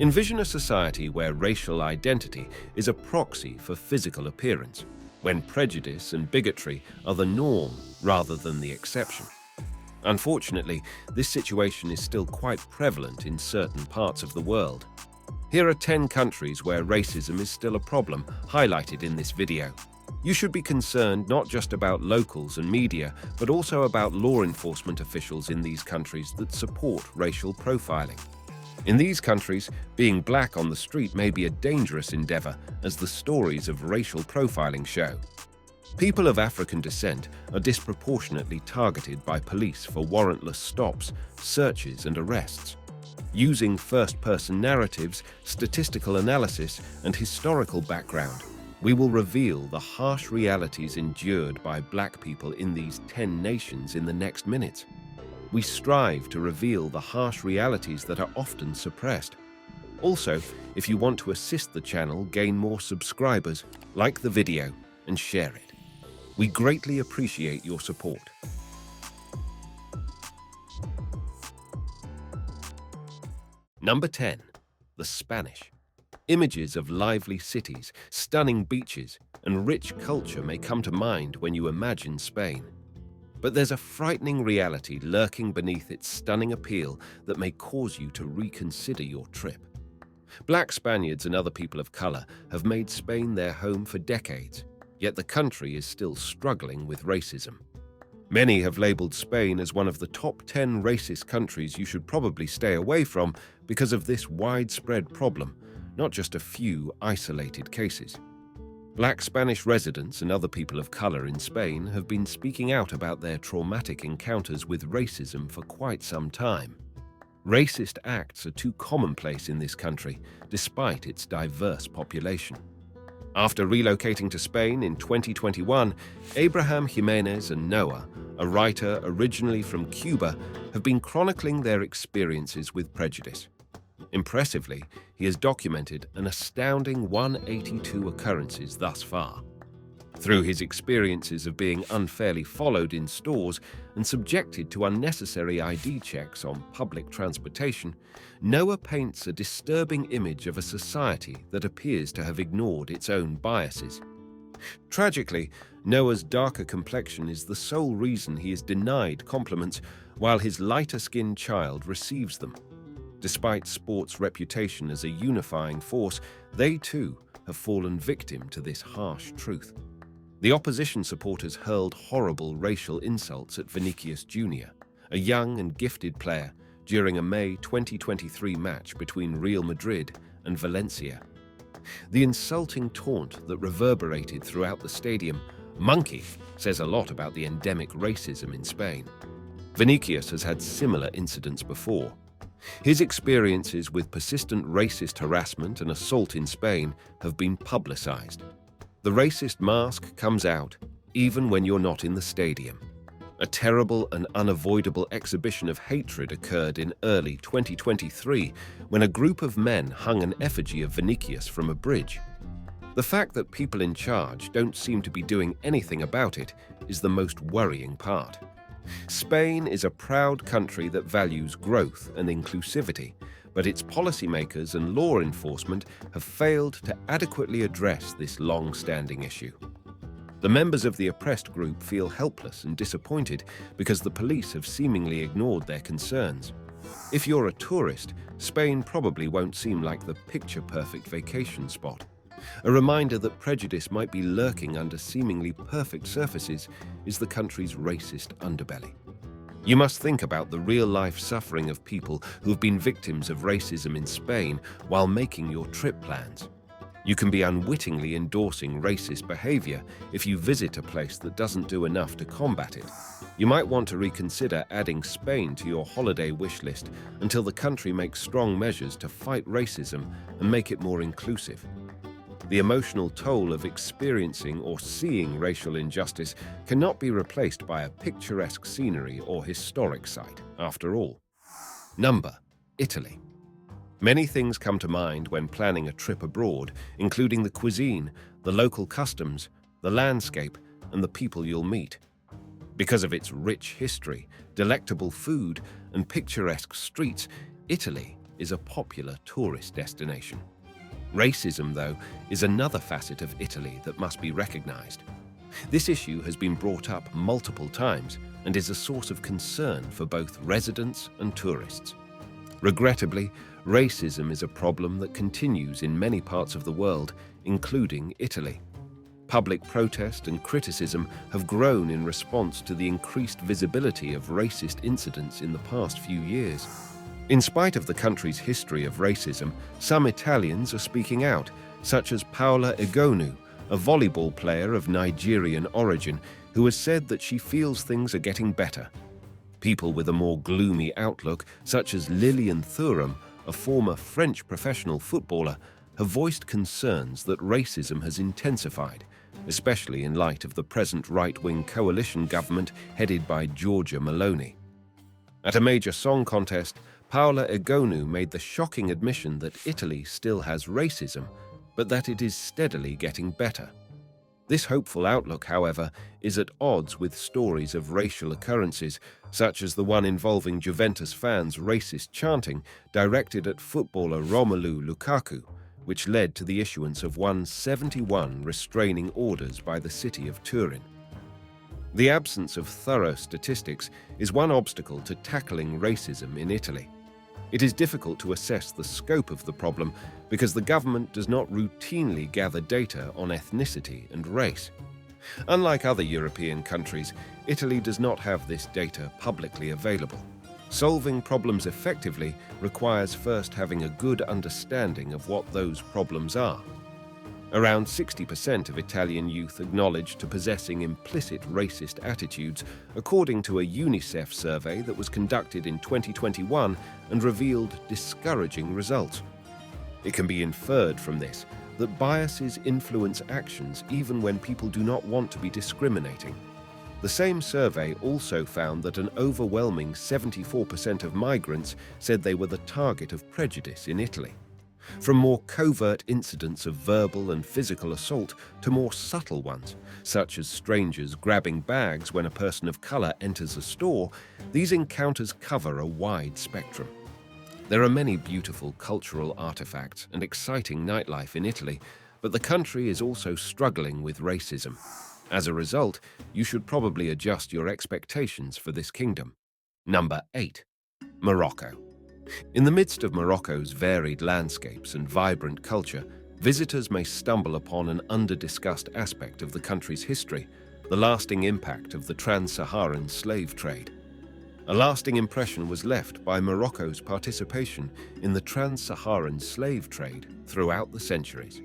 Envision a society where racial identity is a proxy for physical appearance, when prejudice and bigotry are the norm rather than the exception. Unfortunately, this situation is still quite prevalent in certain parts of the world. Here are 10 countries where racism is still a problem, highlighted in this video. You should be concerned not just about locals and media, but also about law enforcement officials in these countries that support racial profiling. In these countries, being black on the street may be a dangerous endeavor, as the stories of racial profiling show. People of African descent are disproportionately targeted by police for warrantless stops, searches, and arrests. Using first-person narratives, statistical analysis, and historical background, we will reveal the harsh realities endured by black people in these 10 nations in the next minutes. We strive to reveal the harsh realities that are often suppressed. Also, if you want to assist the channel gain more subscribers, like the video and share it. We greatly appreciate your support. Number 10. The Spanish. Images of lively cities, stunning beaches, and rich culture may come to mind when you imagine Spain. But there's a frightening reality lurking beneath its stunning appeal that may cause you to reconsider your trip. Black Spaniards and other people of color have made Spain their home for decades, yet the country is still struggling with racism. Many have labeled Spain as one of the top 10 racist countries you should probably stay away from because of this widespread problem, not just a few isolated cases. Black Spanish residents and other people of color in Spain have been speaking out about their traumatic encounters with racism for quite some time. Racist acts are too commonplace in this country, despite its diverse population. After relocating to Spain in 2021, Abraham Jimenez and Noah, a writer originally from Cuba, have been chronicling their experiences with prejudice. Impressively, he has documented an astounding 182 occurrences thus far. Through his experiences of being unfairly followed in stores and subjected to unnecessary ID checks on public transportation, Noah paints a disturbing image of a society that appears to have ignored its own biases. Tragically, Noah's darker complexion is the sole reason he is denied compliments, while his lighter-skinned child receives them. Despite sport's reputation as a unifying force, they too have fallen victim to this harsh truth. The opposition supporters hurled horrible racial insults at Vinicius Jr., a young and gifted player, during a May 2023 match between Real Madrid and Valencia. The insulting taunt that reverberated throughout the stadium, "Monkey," says a lot about the endemic racism in Spain. Vinicius has had similar incidents before. His experiences with persistent racist harassment and assault in Spain have been publicized. The racist mask comes out even when you're not in the stadium. A terrible and unavoidable exhibition of hatred occurred in early 2023 when a group of men hung an effigy of Vinicius from a bridge. The fact that people in charge don't seem to be doing anything about it is the most worrying part. Spain is a proud country that values growth and inclusivity, but its policymakers and law enforcement have failed to adequately address this long-standing issue. The members of the oppressed group feel helpless and disappointed because the police have seemingly ignored their concerns. If you're a tourist, Spain probably won't seem like the picture-perfect vacation spot. A reminder that prejudice might be lurking under seemingly perfect surfaces is the country's racist underbelly. You must think about the real-life suffering of people who have been victims of racism in Spain while making your trip plans. You can be unwittingly endorsing racist behavior if you visit a place that doesn't do enough to combat it. You might want to reconsider adding Spain to your holiday wish list until the country makes strong measures to fight racism and make it more inclusive. The emotional toll of experiencing or seeing racial injustice cannot be replaced by a picturesque scenery or historic site, after all. Number: Italy. Many things come to mind when planning a trip abroad, including the cuisine, the local customs, the landscape, and the people you'll meet. Because of its rich history, delectable food, and picturesque streets, Italy is a popular tourist destination. Racism, though, is another facet of Italy that must be recognized. This issue has been brought up multiple times and is a source of concern for both residents and tourists. Regrettably, racism is a problem that continues in many parts of the world, including Italy. Public protest and criticism have grown in response to the increased visibility of racist incidents in the past few years. In spite of the country's history of racism, some Italians are speaking out, such as Paola Egonu, a volleyball player of Nigerian origin, who has said that she feels things are getting better. People with a more gloomy outlook, such as Lilian Thuram, a former French professional footballer, have voiced concerns that racism has intensified, especially in light of the present right-wing coalition government headed by Giorgia Meloni. At a major song contest, Paola Egonu made the shocking admission that Italy still has racism, but that it is steadily getting better. This hopeful outlook, however, is at odds with stories of racial occurrences, such as the one involving Juventus fans' racist chanting directed at footballer Romelu Lukaku, which led to the issuance of 171 restraining orders by the city of Turin. The absence of thorough statistics is one obstacle to tackling racism in Italy. It is difficult to assess the scope of the problem because the government does not routinely gather data on ethnicity and race. Unlike other European countries, Italy does not have this data publicly available. Solving problems effectively requires first having a good understanding of what those problems are. Around 60% of Italian youth acknowledge to possessing implicit racist attitudes, according to a UNICEF survey that was conducted in 2021 and revealed discouraging results. It can be inferred from this that biases influence actions even when people do not want to be discriminating. The same survey also found that an overwhelming 74% of migrants said they were the target of prejudice in Italy. From more covert incidents of verbal and physical assault to more subtle ones, such as strangers grabbing bags when a person of color enters a store, these encounters cover a wide spectrum. There are many beautiful cultural artifacts and exciting nightlife in Italy, but the country is also struggling with racism. As a result, you should probably adjust your expectations for this kingdom. Number 8. Morocco. In the midst of Morocco's varied landscapes and vibrant culture, visitors may stumble upon an under-discussed aspect of the country's history, the lasting impact of the trans-Saharan slave trade. A lasting impression was left by Morocco's participation in the trans-Saharan slave trade throughout the centuries.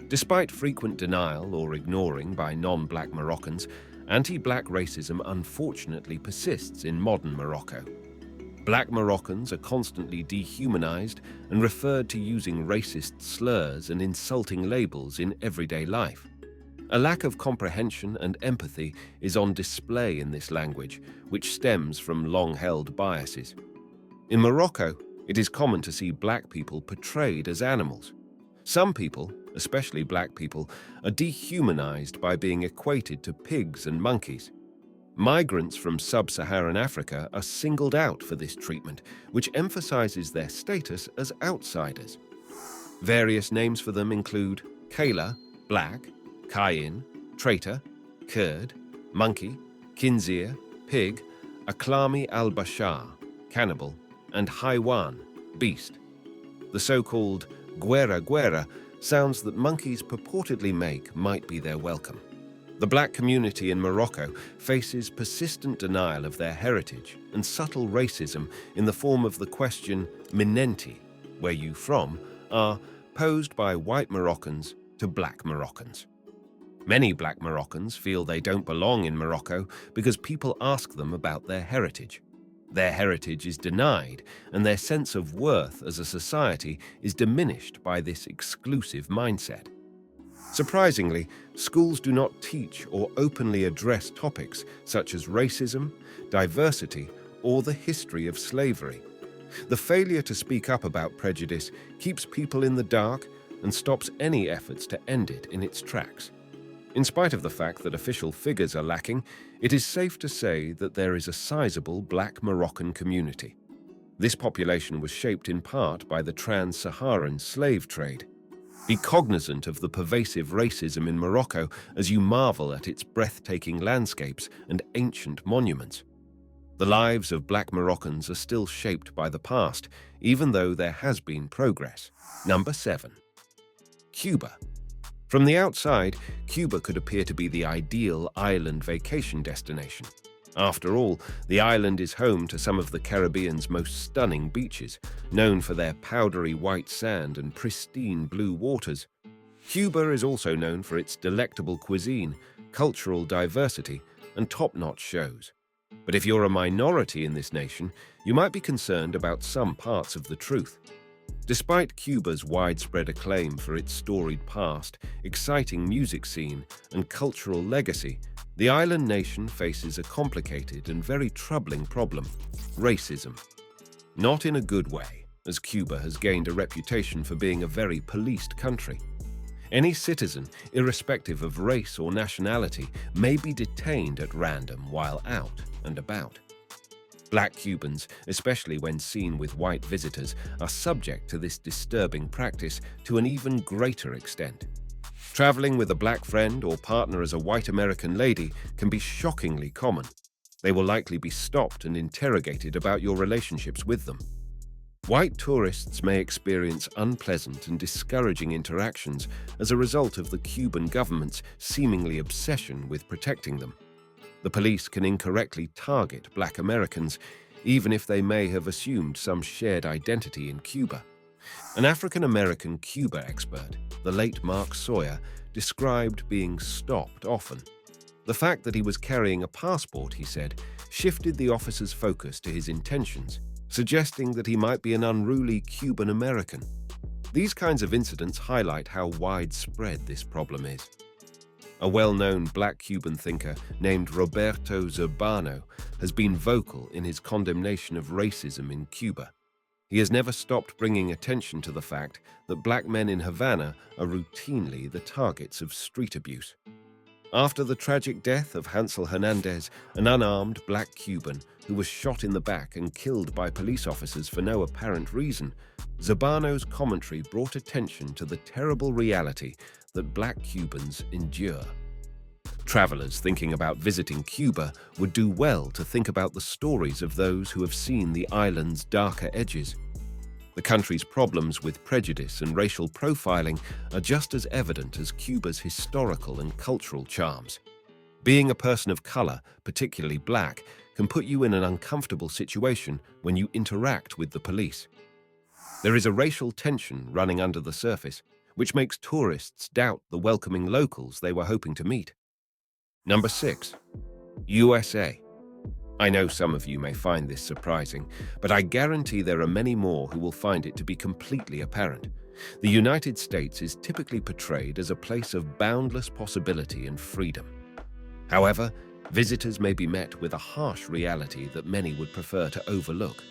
Despite frequent denial or ignoring by non-black Moroccans, anti-black racism unfortunately persists in modern Morocco. Black Moroccans are constantly dehumanized and referred to using racist slurs and insulting labels in everyday life. A lack of comprehension and empathy is on display in this language, which stems from long-held biases. In Morocco, it is common to see black people portrayed as animals. Some people, especially black people, are dehumanized by being equated to pigs and monkeys. Migrants from sub-Saharan Africa are singled out for this treatment, which emphasizes their status as outsiders. Various names for them include Kayla, black, Kayin, traitor, Kurd, monkey, Khinzir, pig, Aklami al-Bashar, cannibal, and Haywan, beast. The so-called Guerra Guerra sounds that monkeys purportedly make might be their welcome. The black community in Morocco faces persistent denial of their heritage and subtle racism in the form of the question "Minenti," where you from, are posed by white Moroccans to black Moroccans. Many black Moroccans feel they don't belong in Morocco because people ask them about their heritage. Their heritage is denied, and their sense of worth as a society is diminished by this exclusive mindset. Surprisingly, schools do not teach or openly address topics such as racism, diversity, or the history of slavery. The failure to speak up about prejudice keeps people in the dark and stops any efforts to end it in its tracks. In spite of the fact that official figures are lacking, it is safe to say that there is a sizable black Moroccan community. This population was shaped in part by the trans-Saharan slave trade. Be cognizant of the pervasive racism in Morocco as you marvel at its breathtaking landscapes and ancient monuments. The lives of Black Moroccans are still shaped by the past, even though there has been progress. Number 7. Cuba. From the outside, Cuba could appear to be the ideal island vacation destination. After all, the island is home to some of the Caribbean's most stunning beaches, known for their powdery white sand and pristine blue waters. Cuba is also known for its delectable cuisine, cultural diversity, and top-notch shows. But if you're a minority in this nation, you might be concerned about some parts of the truth. Despite Cuba's widespread acclaim for its storied past, exciting music scene, and cultural legacy, the island nation faces a complicated and very troubling problem: racism. Not in a good way, as Cuba has gained a reputation for being a very policed country. Any citizen, irrespective of race or nationality, may be detained at random while out and about. Black Cubans, especially when seen with white visitors, are subject to this disturbing practice to an even greater extent. Traveling with a black friend or partner as a white American lady can be shockingly common. They will likely be stopped and interrogated about your relationships with them. White tourists may experience unpleasant and discouraging interactions as a result of the Cuban government's seemingly obsession with protecting them. The police can incorrectly target Black Americans, even if they may have assumed some shared identity in Cuba. An African-American Cuba expert, the late Mark Sawyer, described being stopped often. The fact that he was carrying a passport, he said, shifted the officer's focus to his intentions, suggesting that he might be an unruly Cuban American. These kinds of incidents highlight how widespread this problem is. A well-known Black Cuban thinker named Roberto Zurbano has been vocal in his condemnation of racism in Cuba. He has never stopped bringing attention to the fact that Black men in Havana are routinely the targets of street abuse. After the tragic death of Hansel Hernandez, an unarmed Black Cuban who was shot in the back and killed by police officers for no apparent reason, Zurbano's commentary brought attention to the terrible reality that Black Cubans endure. Travelers thinking about visiting Cuba would do well to think about the stories of those who have seen the island's darker edges. The country's problems with prejudice and racial profiling are just as evident as Cuba's historical and cultural charms. Being a person of color, particularly Black, can put you in an uncomfortable situation when you interact with the police. There is a racial tension running under the surface, which makes tourists doubt the welcoming locals they were hoping to meet. Number 6. USA. I know some of you may find this surprising, but I guarantee there are many more who will find it to be completely apparent. The United States is typically portrayed as a place of boundless possibility and freedom. However, visitors may be met with a harsh reality that many would prefer to overlook.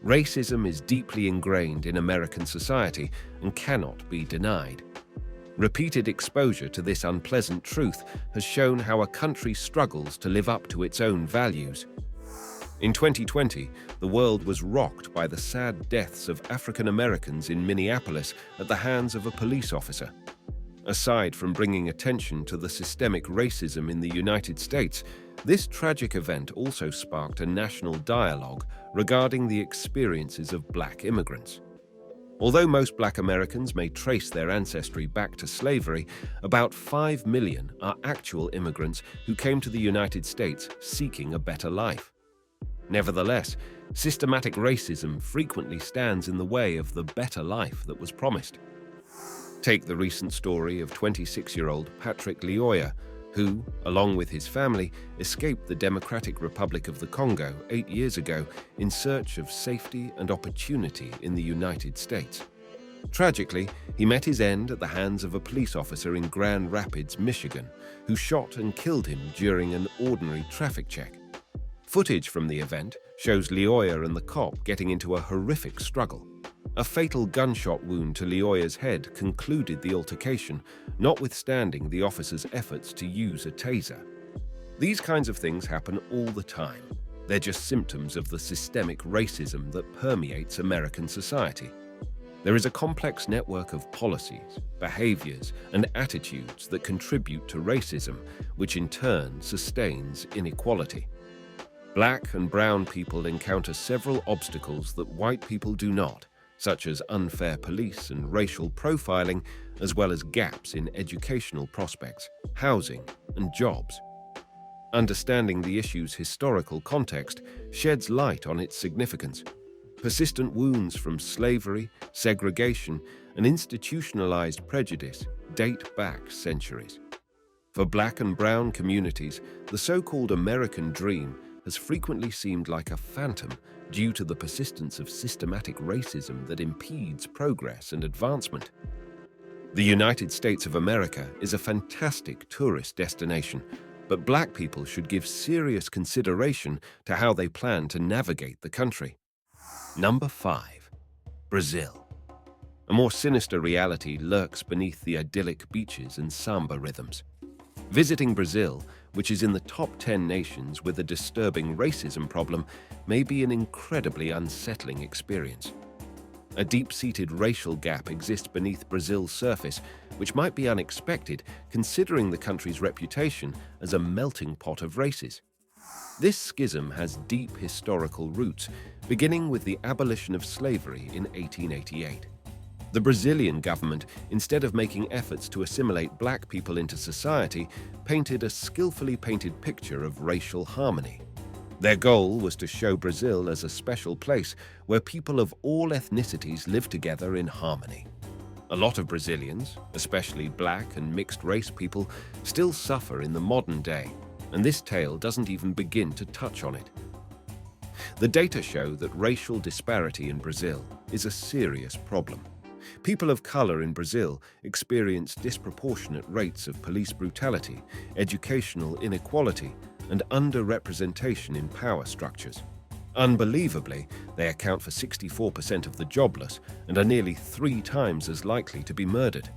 Racism is deeply ingrained in American society and cannot be denied. Repeated exposure to this unpleasant truth has shown how a country struggles to live up to its own values. In 2020, the world was rocked by the sad deaths of African Americans in Minneapolis at the hands of a police officer. Aside from bringing attention to the systemic racism in the United States, this tragic event also sparked a national dialogue regarding the experiences of Black immigrants. Although most Black Americans may trace their ancestry back to slavery, about 5 million are actual immigrants who came to the United States seeking a better life. Nevertheless, systematic racism frequently stands in the way of the better life that was promised. Take the recent story of 26-year-old Patrick Lioya, who, along with his family, escaped the Democratic Republic of the Congo 8 years ago in search of safety and opportunity in the United States. Tragically, he met his end at the hands of a police officer in Grand Rapids, Michigan, who shot and killed him during an ordinary traffic check. Footage from the event shows Lioya and the cop getting into a horrific struggle. A fatal gunshot wound to Lioya's head concluded the altercation, notwithstanding the officer's efforts to use a taser. These kinds of things happen all the time. They're just symptoms of the systemic racism that permeates American society. There is a complex network of policies, behaviors, and attitudes that contribute to racism, which in turn sustains inequality. Black and brown people encounter several obstacles that white people do not, such as unfair police and racial profiling, as well as gaps in educational prospects, housing, and jobs. Understanding the issue's historical context sheds light on its significance. Persistent wounds from slavery, segregation, and institutionalized prejudice date back centuries. For Black and brown communities, the so-called American dream has frequently seemed like a phantom due to the persistence of systematic racism that impedes progress and advancement. The United States of America is a fantastic tourist destination, but Black people should give serious consideration to how they plan to navigate the country. Number 5. Brazil. A more sinister reality lurks beneath the idyllic beaches and samba rhythms. Visiting Brazil, which is in the top 10 nations with a disturbing racism problem, may be an incredibly unsettling experience. A deep-seated racial gap exists beneath Brazil's surface, which might be unexpected considering the country's reputation as a melting pot of races. This schism has deep historical roots, beginning with the abolition of slavery in 1888. The Brazilian government, instead of making efforts to assimilate Black people into society, painted a skillfully painted picture of racial harmony. Their goal was to show Brazil as a special place where people of all ethnicities live together in harmony. A lot of Brazilians, especially Black and mixed-race people, still suffer in the modern day, and this tale doesn't even begin to touch on it. The data show that racial disparity in Brazil is a serious problem. People of color in Brazil experience disproportionate rates of police brutality, educational inequality, and underrepresentation in power structures. Unbelievably, they account for 64% of the jobless and are nearly 3 times as likely to be murdered.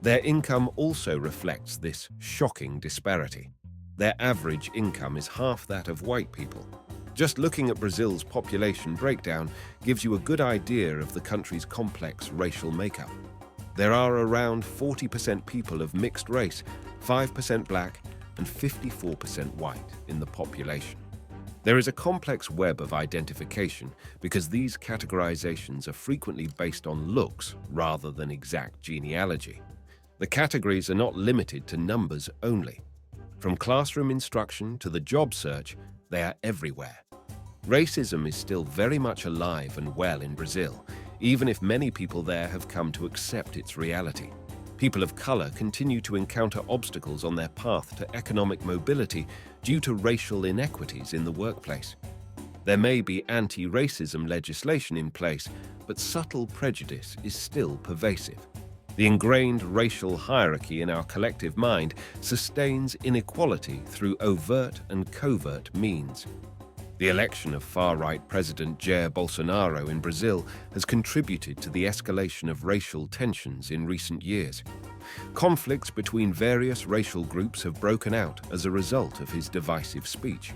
Their income also reflects this shocking disparity. Their average income is half that of white people. Just looking at Brazil's population breakdown gives you a good idea of the country's complex racial makeup. There are around 40% people of mixed race, 5% Black, and 54% white in the population. There is a complex web of identification because these categorizations are frequently based on looks rather than exact genealogy. The categories are not limited to numbers only. From classroom instruction to the job search, they are everywhere. Racism is still very much alive and well in Brazil, even if many people there have come to accept its reality. People of color continue to encounter obstacles on their path to economic mobility due to racial inequities in the workplace. There may be anti-racism legislation in place, but subtle prejudice is still pervasive. The ingrained racial hierarchy in our collective mind sustains inequality through overt and covert means. The election of far-right President Jair Bolsonaro in Brazil has contributed to the escalation of racial tensions in recent years. Conflicts between various racial groups have broken out as a result of his divisive speech.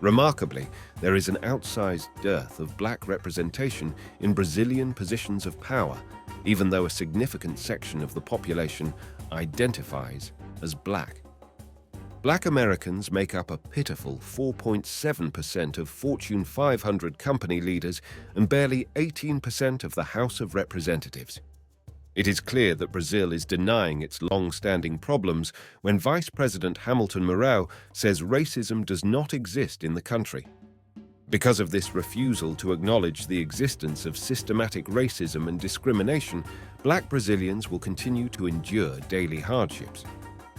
Remarkably, there is an outsized dearth of Black representation in Brazilian positions of power, even though a significant section of the population identifies as Black. Black Americans make up a pitiful 4.7% of Fortune 500 company leaders and barely 18% of the House of Representatives. It is clear that Brazil is denying its long-standing problems when Vice President Hamilton Mourão says racism does not exist in the country. Because of this refusal to acknowledge the existence of systematic racism and discrimination, Black Brazilians will continue to endure daily hardships.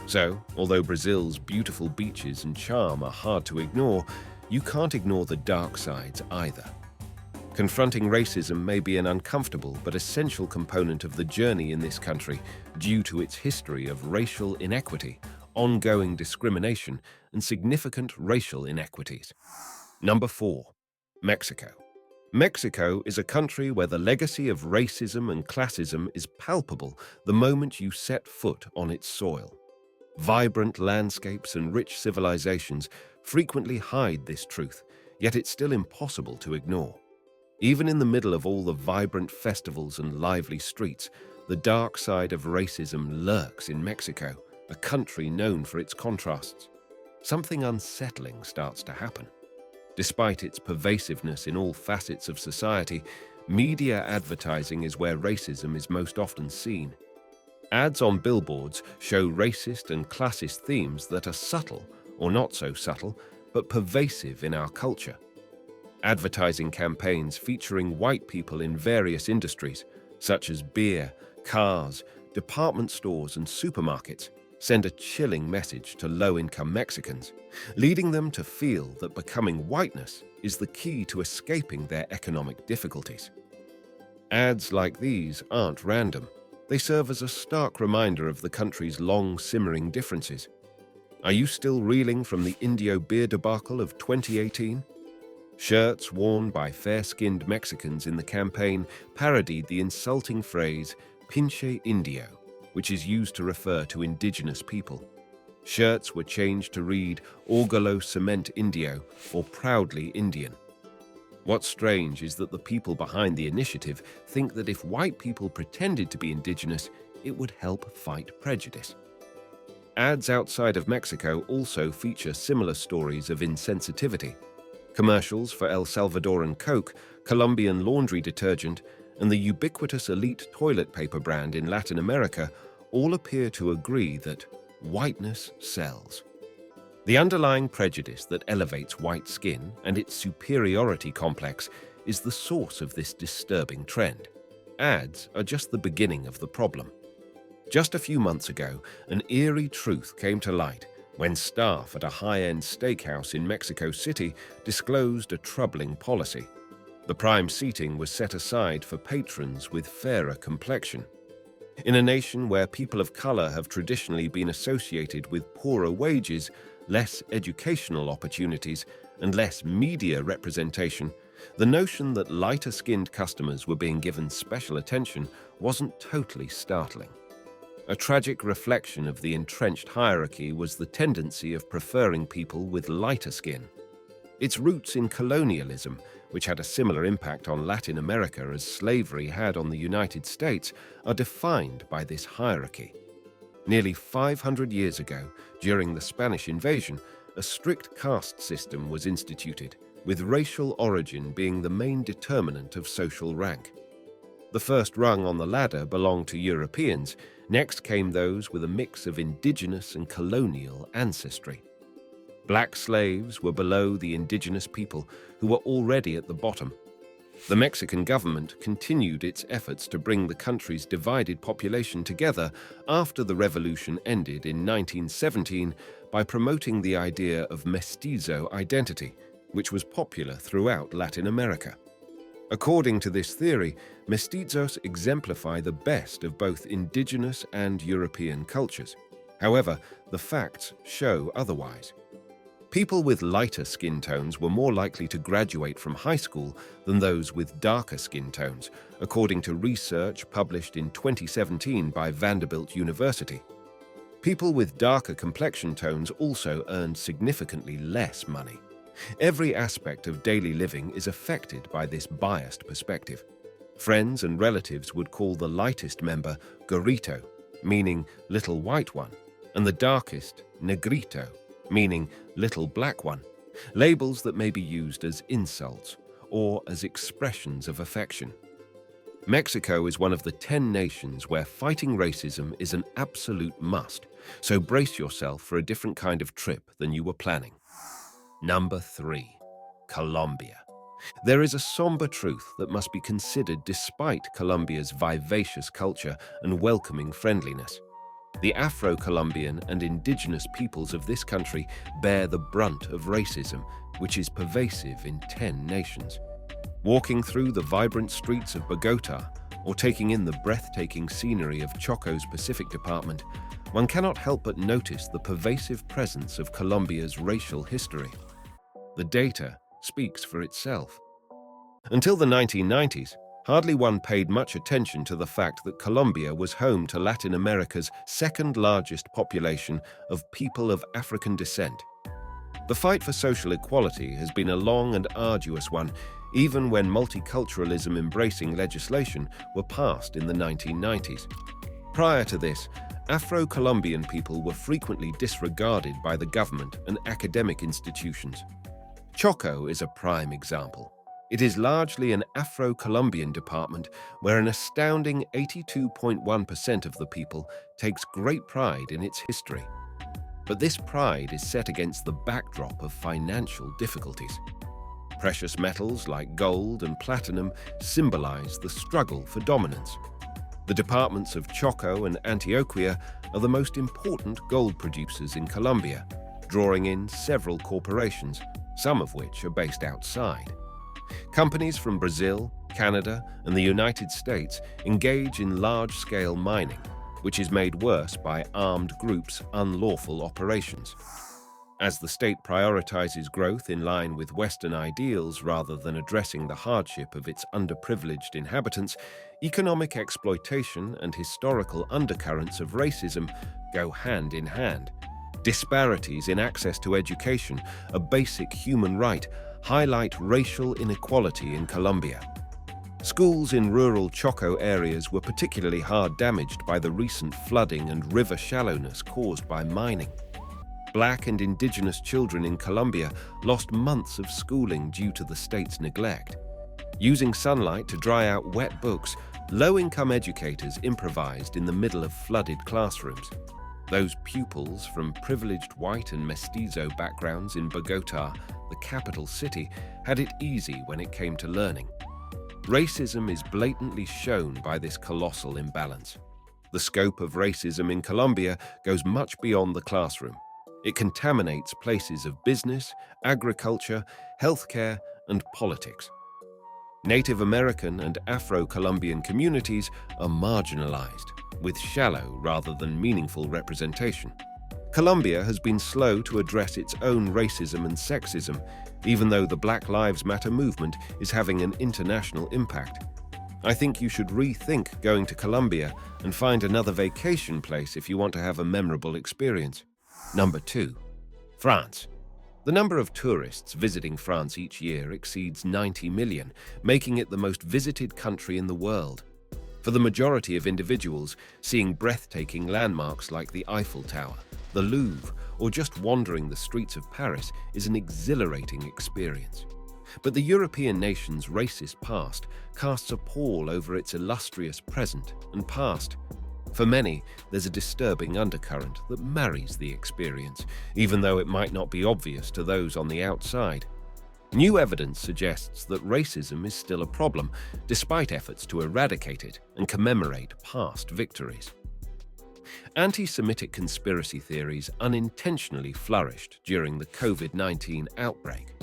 So, although Brazil's beautiful beaches and charm are hard to ignore, you can't ignore the dark sides either. Confronting racism may be an uncomfortable but essential component of the journey in this country due to its history of racial inequity, ongoing discrimination, and significant racial inequities. Number 4. Mexico. Mexico is a country where the legacy of racism and classism is palpable the moment you set foot on its soil. Vibrant landscapes and rich civilizations frequently hide this truth, Yet it's still impossible to ignore. Even in the middle of all the vibrant festivals and lively streets, the dark side of racism lurks in Mexico, a country known for its contrasts. Something unsettling starts to happen. Despite its pervasiveness in all facets of society, media advertising is where racism is most often seen. Ads on billboards show racist and classist themes that are subtle, or not so subtle, but pervasive in our culture. Advertising campaigns featuring white people in various industries, such as beer, cars, department stores, and supermarkets, send a chilling message to low-income Mexicans, leading them to feel that becoming whiteness is the key to escaping their economic difficulties. Ads like these aren't random. They serve as a stark reminder of the country's long-simmering differences. Are you still reeling from the Indio beer debacle of 2018? Shirts worn by fair-skinned Mexicans in the campaign parodied the insulting phrase "pinche indio," which is used to refer to indigenous people. Shirts were changed to read "Orgullo Cement Indio" or "Proudly Indian." What's strange is that the people behind the initiative think that if white people pretended to be indigenous, it would help fight prejudice. Ads outside of Mexico also feature similar stories of insensitivity. Commercials for El Salvadoran Coke, Colombian laundry detergent, and the ubiquitous Elite toilet paper brand in Latin America all appear to agree that whiteness sells. The underlying prejudice that elevates white skin and its superiority complex is the source of this disturbing trend. Ads are just the beginning of the problem. Just a few months ago, an eerie truth came to light when staff at a high-end steakhouse in Mexico City disclosed a troubling policy. The prime seating was set aside for patrons with fairer complexion. In a nation where people of color have traditionally been associated with poorer wages, less educational opportunities, and less media representation, the notion that lighter-skinned customers were being given special attention wasn't totally startling. A tragic reflection of the entrenched hierarchy was the tendency of preferring people with lighter skin. Its roots in colonialism, which had a similar impact on Latin America as slavery had on the United States, are defined by this hierarchy. Nearly 500 years ago, during the Spanish invasion, a strict caste system was instituted, with racial origin being the main determinant of social rank. The first rung on the ladder belonged to Europeans. Next came those with a mix of indigenous and colonial ancestry. Black slaves were below the indigenous people, who were already at the bottom. The Mexican government continued its efforts to bring the country's divided population together after the revolution ended in 1917 by promoting the idea of mestizo identity, which was popular throughout Latin America. According to this theory, mestizos exemplify the best of both indigenous and European cultures. However, the facts show otherwise. People with lighter skin tones were more likely to graduate from high school than those with darker skin tones, according to research published in 2017 by Vanderbilt University. People with darker complexion tones also earned significantly less money. Every aspect of daily living is affected by this biased perspective. Friends and relatives would call the lightest member gorrito, meaning little white one, and the darkest negrito, meaning little black one, labels that may be used as insults or as expressions of affection. Mexico is one of the 10 nations where fighting racism is an absolute must, so brace yourself for a different kind of trip than you were planning. Number 3. Colombia. There is a somber truth that must be considered despite Colombia's vivacious culture and welcoming friendliness. The Afro-Colombian and indigenous peoples of this country bear the brunt of racism, which is pervasive in 10 nations. Walking through the vibrant streets of Bogotá or taking in the breathtaking scenery of Choco's Pacific Department, one cannot help but notice the pervasive presence of Colombia's racial history. The data speaks for itself. Until the 1990s, hardly one paid much attention to the fact that Colombia was home to Latin America's second-largest population of people of African descent. The fight for social equality has been a long and arduous one, even when multiculturalism-embracing legislation were passed in the 1990s. Prior to this, Afro-Colombian people were frequently disregarded by the government and academic institutions. Choco is a prime example. It is largely an Afro-Colombian department where an astounding 82.1% of the people takes great pride in its history. But this pride is set against the backdrop of financial difficulties. Precious metals like gold and platinum symbolize the struggle for dominance. The departments of Choco and Antioquia are the most important gold producers in Colombia, drawing in several corporations, some of which are based outside. Companies from Brazil, Canada, and the United States engage in large-scale mining, which is made worse by armed groups' unlawful operations. As the state prioritizes growth in line with Western ideals rather than addressing the hardship of its underprivileged inhabitants, economic exploitation and historical undercurrents of racism go hand in hand. Disparities in access to education, a basic human right, highlight racial inequality in Colombia. Schools in rural Choco areas were particularly hard damaged by the recent flooding and river shallowness caused by mining. Black and indigenous children in Colombia lost months of schooling due to the state's neglect. Using sunlight to dry out wet books, low-income educators improvised in the middle of flooded classrooms. Those pupils from privileged white and mestizo backgrounds in Bogotá, the capital city, had it easy when it came to learning. Racism is blatantly shown by this colossal imbalance. The scope of racism in Colombia goes much beyond the classroom. It contaminates places of business, agriculture, healthcare, and politics. Native American and Afro-Colombian communities are marginalized, with shallow rather than meaningful representation. Colombia has been slow to address its own racism and sexism, even though the Black Lives Matter movement is having an international impact. I think you should rethink going to Colombia and find another vacation place if you want to have a memorable experience. Number 2. France. The number of tourists visiting France each year exceeds 90 million, making it the most visited country in the world. For the majority of individuals, seeing breathtaking landmarks like the Eiffel Tower, the Louvre, or just wandering the streets of Paris is an exhilarating experience. But the European nation's racist past casts a pall over its illustrious present and past. For many, there's a disturbing undercurrent that marries the experience, even though it might not be obvious to those on the outside. New evidence suggests that racism is still a problem, despite efforts to eradicate it and commemorate past victories. Anti-Semitic conspiracy theories unintentionally flourished during the COVID-19 outbreak.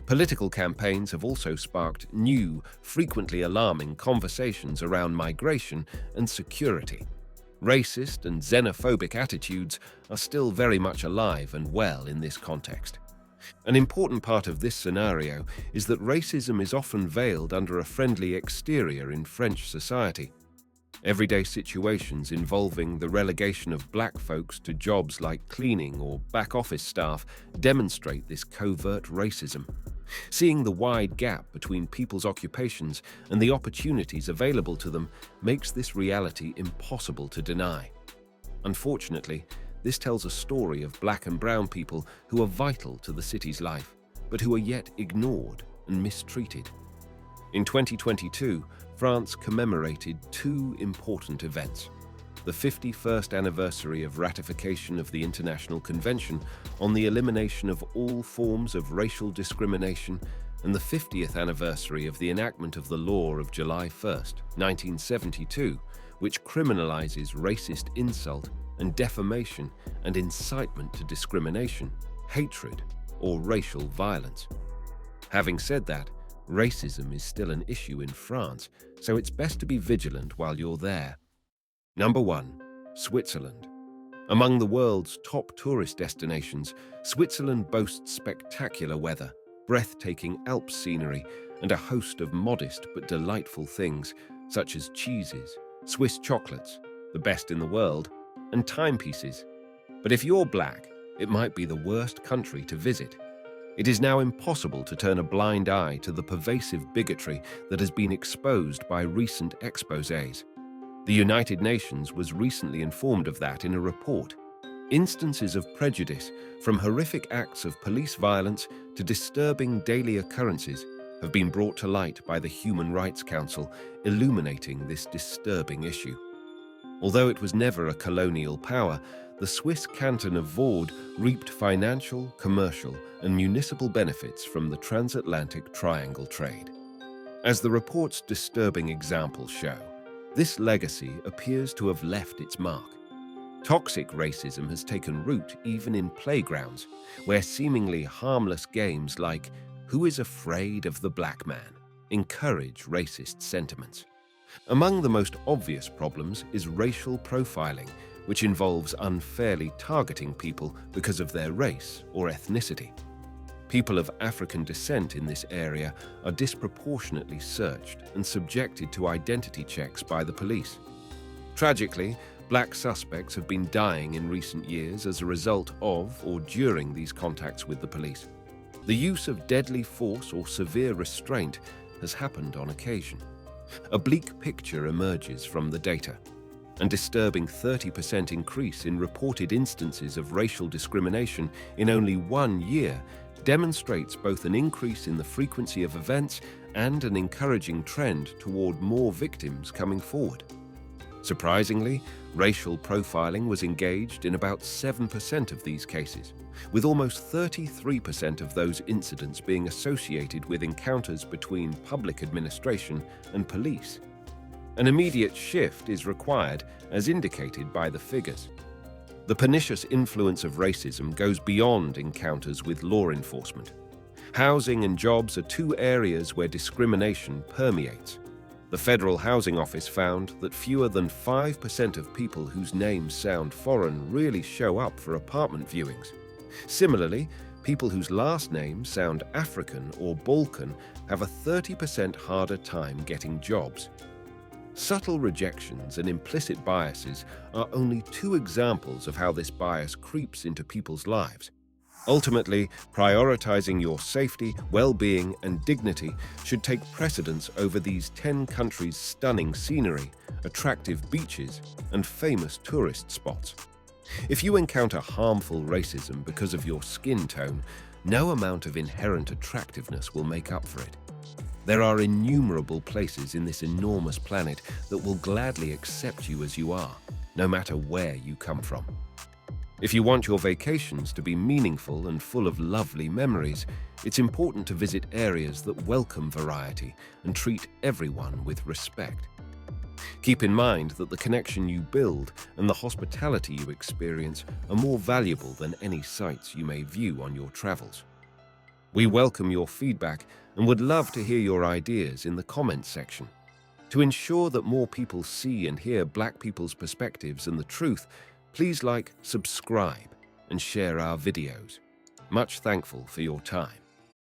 Political campaigns have also sparked new, frequently alarming conversations around migration and security. Racist and xenophobic attitudes are still very much alive and well in this context. An important part of this scenario is that racism is often veiled under a friendly exterior in French society. Everyday situations involving the relegation of black folks to jobs like cleaning or back office staff demonstrate this covert racism. Seeing the wide gap between people's occupations and the opportunities available to them makes this reality impossible to deny. Unfortunately, this tells a story of black and brown people who are vital to the city's life, but who are yet ignored and mistreated. In 2022, France commemorated two important events: the 51st anniversary of ratification of the International Convention on the Elimination of All Forms of Racial Discrimination and the 50th anniversary of the enactment of the law of July 1, 1972, which criminalizes racist insult and defamation and incitement to discrimination, hatred, or racial violence. Having said that, racism is still an issue in France, so it's best to be vigilant while you're there. Number 1. Switzerland. Among the world's top tourist destinations, Switzerland boasts spectacular weather, breathtaking Alps scenery, and a host of modest but delightful things, such as cheeses, Swiss chocolates, the best in the world, and timepieces. But if you're black, it might be the worst country to visit. It is now impossible to turn a blind eye to the pervasive bigotry that has been exposed by recent exposés. The United Nations was recently informed of that in a report. Instances of prejudice, from horrific acts of police violence to disturbing daily occurrences, have been brought to light by the Human Rights Council, illuminating this disturbing issue. Although it was never a colonial power, the Swiss canton of Vaud reaped financial, commercial, and municipal benefits from the transatlantic triangle trade. As the report's disturbing examples show, this legacy appears to have left its mark. Toxic racism has taken root even in playgrounds, where seemingly harmless games like "Who is afraid of the black man?" encourage racist sentiments. Among the most obvious problems is racial profiling, which involves unfairly targeting people because of their race or ethnicity. People of African descent in this area are disproportionately searched and subjected to identity checks by the police. Tragically, black suspects have been dying in recent years as a result of or during these contacts with the police. The use of deadly force or severe restraint has happened on occasion. A bleak picture emerges from the data. A disturbing 30% increase in reported instances of racial discrimination in only 1 year demonstrates both an increase in the frequency of events and an encouraging trend toward more victims coming forward. Surprisingly, racial profiling was engaged in about 7% of these cases, with almost 33% of those incidents being associated with encounters between public administration and police. An immediate shift is required, as indicated by the figures. The pernicious influence of racism goes beyond encounters with law enforcement. Housing and jobs are two areas where discrimination permeates. The Federal Housing Office found that fewer than 5% of people whose names sound foreign really show up for apartment viewings. Similarly, people whose last names sound African or Balkan have a 30% harder time getting jobs. Subtle rejections and implicit biases are only two examples of how this bias creeps into people's lives. Ultimately, prioritizing your safety, well-being, and dignity should take precedence over these 10 countries' stunning scenery, attractive beaches, and famous tourist spots. If you encounter harmful racism because of your skin tone, no amount of inherent attractiveness will make up for it. There are innumerable places in this enormous planet that will gladly accept you as you are, no matter where you come from. If you want your vacations to be meaningful and full of lovely memories, it's important to visit areas that welcome variety and treat everyone with respect. Keep in mind that the connection you build and the hospitality you experience are more valuable than any sights you may view on your travels. We welcome your feedback and would love to hear your ideas in the comments section. To ensure that more people see and hear Black people's perspectives and the truth, please like, subscribe, and share our videos. Much thankful for your time.